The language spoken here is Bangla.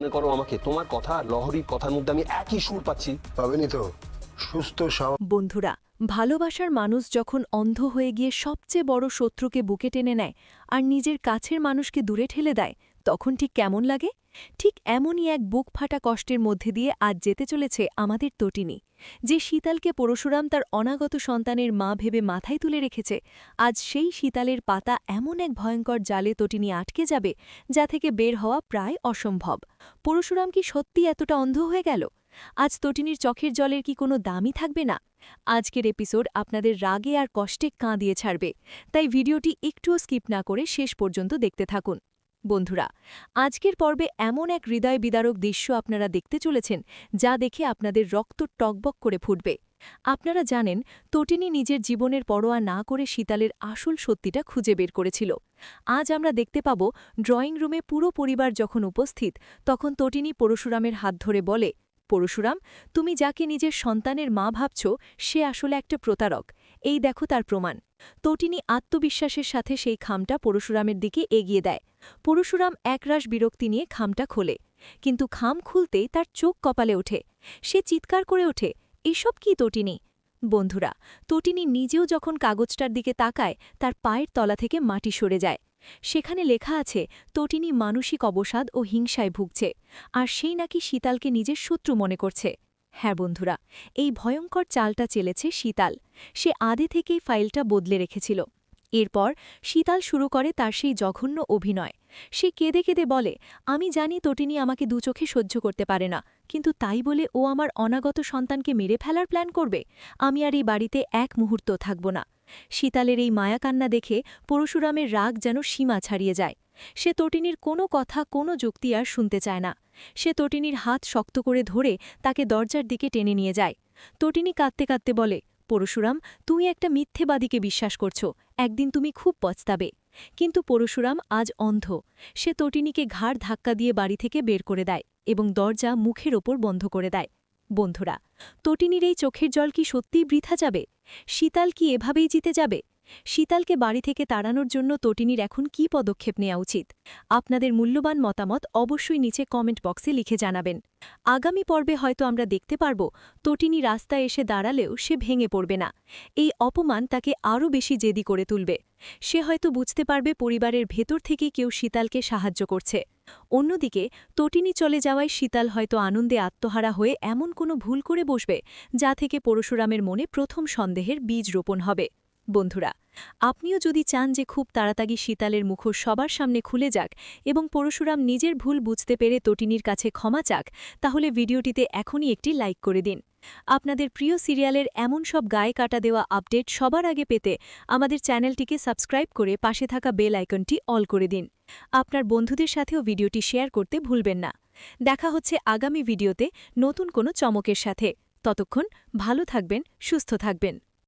মনে করো আমাকে, তোমার কথা আর লহরীর কথার মধ্যে আমি একই সুর পাচ্ছি। পাবেনি তো সুস্থ বন্ধুরা, ভালোবাসার মানুষ যখন অন্ধ হয়ে গিয়ে সবচেয়ে বড় শত্রুকে বুকে টেনে নেয় আর নিজের কাছের মানুষকে দূরে ঠেলে দেয়, তখন ঠিক কেমন লাগে? ঠিক এমনই এক বুক ফাটা কষ্টের মধ্যে দিয়ে আজ যেতে চলেছে আমাদের তটিনী, যে শীতালকে পরশুরাম তার অনাগত সন্তানের মা ভেবে মাথায় তুলে রেখেছে। আজ সেই শীতালের পাতা এমন এক ভয়ঙ্কর জালে তটিনী আটকে যাবে, যা থেকে বের হওয়া প্রায় অসম্ভব। পরশুরাম কি সত্যি এতটা অন্ধ হয়ে গেল? আজ তটিনীর চোখের জলের কি কোনো দামই থাকবে না? আজকের এপিসোড আপনাদের রাগে আর কষ্টে কাঁদিয়ে ছাড়বে, তাই ভিডিওটি একটুও স্কিপ না করে শেষ পর্যন্ত দেখতে থাকুন। বন্ধুরা, আজকের পর্বে এমন এক হৃদয় বিদারক দৃশ্য আপনারা দেখতে চলেছেন, যা দেখে আপনাদের রক্ত টকবক করে ফুটবে। আপনারা জানেন, তটিনী নিজের জীবনের পরোয়া না করে শীতালের আসল সত্যিটা খুঁজে বের করেছিল। আজ আমরা দেখতে পাব, ড্রয়িং রুমে পুরো পরিবার যখন উপস্থিত, তখন তটিনী পরশুরামের হাত ধরে বলে, পরশুরাম, তুমি যাকে নিজের সন্তানের মা ভাবছ, সে আসলে একটা প্রতারক। এই দেখো তার প্রমাণ। তটিনী আত্মবিশ্বাসের সাথে সেই খামটা পরশুরামের দিকে এগিয়ে দেয়। পরশুরাম একরাশ বিরক্তি নিয়ে খামটা খোলে, কিন্তু খাম খুলতেই তার চোখ কপালে ওঠে। সে চিৎকার করে ওঠে, এসব কি তটিনী? বন্ধুরা, তটিনী নিজেও যখন কাগজটার দিকে তাকায়, তার পায়ের তলা থেকে মাটি সরে যায়। সেখানে লেখা আছে, তটিনী মানসিক অবসাদ ও হিংসায় ভুগছে, আর সেই নাকি শীতালকে নিজের শত্রু মনে করছে। হ্যাঁ বন্ধুরা, এই ভয়ঙ্কর চালটা চেলেছে শীতাল। সে আদে থেকেই ফাইলটা বদলে রেখেছিল। এরপর শীতাল শুরু করে তার সেই জঘন্য অভিনয়। সে কেঁদে কেঁদে বলে, আমি জানি তটিনী আমাকে দু চোখে সহ্য করতে পারে না, কিন্তু তাই বলে ও আমার অনাগত সন্তানকে মেরে ফেলার প্ল্যান করবে? আমি আর এই বাড়িতে এক মুহূর্ত থাকব না। শীতালের এই মায়াকান্না দেখে পরশুরামের রাগ যেন সীমা ছাড়িয়ে যায়। সে তটিনীর কোনো কথা, কোনো যুক্তি আর শুনতে চায় না। সে তটিনীর হাত শক্ত করে ধরে তাকে দরজার দিকে টেনে নিয়ে যায়। তটিনী কাঁদতে কাঁদতে বলে, পরশুরাম, তুমি একটা মিথ্যেবাদীকে বিশ্বাস করছো, একদিন তুমি খুব পস্তাবে। কিন্তু পরশুরাম আজ অন্ধ। সে তটিনীকে ঘাড় ধাক্কা দিয়ে বাড়ি থেকে বের করে দেয় এবং দরজা মুখের ওপর বন্ধ করে দেয়। বন্ধুরা, তটিনীর এই চোখের জল কি সত্যিই বৃথা যাবে? শীতাল কি এভাবেই জিতে যাবে? শীতালকে বাড়ি থেকে তাড়ানোর জন্য তটিনীর এখন কী পদক্ষেপ নেওয়া উচিত? আপনাদের মূল্যবান মতামত অবশ্যই নিচে কমেন্ট বক্সে লিখে জানাবেন। আগামী পর্বে হয়তো আমরা দেখতে পারব, তটিনী রাস্তায় এসে দাঁড়ালেও সে ভেঙে পড়বে না। এই অপমান তাকে আরও বেশি জেদি করে তুলবে। সে হয়তো বুঝতে পারবে পরিবারের ভেতর থেকে কেউ শীতালকে সাহায্য করছে। অন্যদিকে তটিনী চলে যাওয়ায় শীতাল হয়তো আনন্দে আত্মহারা হয়ে এমন কোনো ভুল করে বসবে, যা থেকে পরশুরামের মনে প্রথম সন্দেহের বীজ রোপণ হবে। বন্ধুরা, আপনিও যদি চান যে খুব তাড়াতাড়ি শীতালের মুখোশ সবার সামনে খুলে যাক এবং পরশুরাম নিজের ভুল বুঝতে পেরে তটিনীর কাছে ক্ষমা চাক, তাহলে ভিডিওটিতে এখনই একটি লাইক করে দিন। আপনাদের প্রিয় সিরিয়ালের এমন সব গায়ে কাটা দেওয়া আপডেট সবার আগে পেতে আমাদের চ্যানেলটিকে সাবস্ক্রাইব করে পাশে থাকা বেল আইকনটি অল করে দিন। আপনার বন্ধুদের সাথেও ভিডিওটি শেয়ার করতে ভুলবেন না। দেখা হচ্ছে আগামী ভিডিওতে নতুন কোনো চমকের সাথে। ততক্ষণ ভালো থাকবেন, সুস্থ থাকবেন।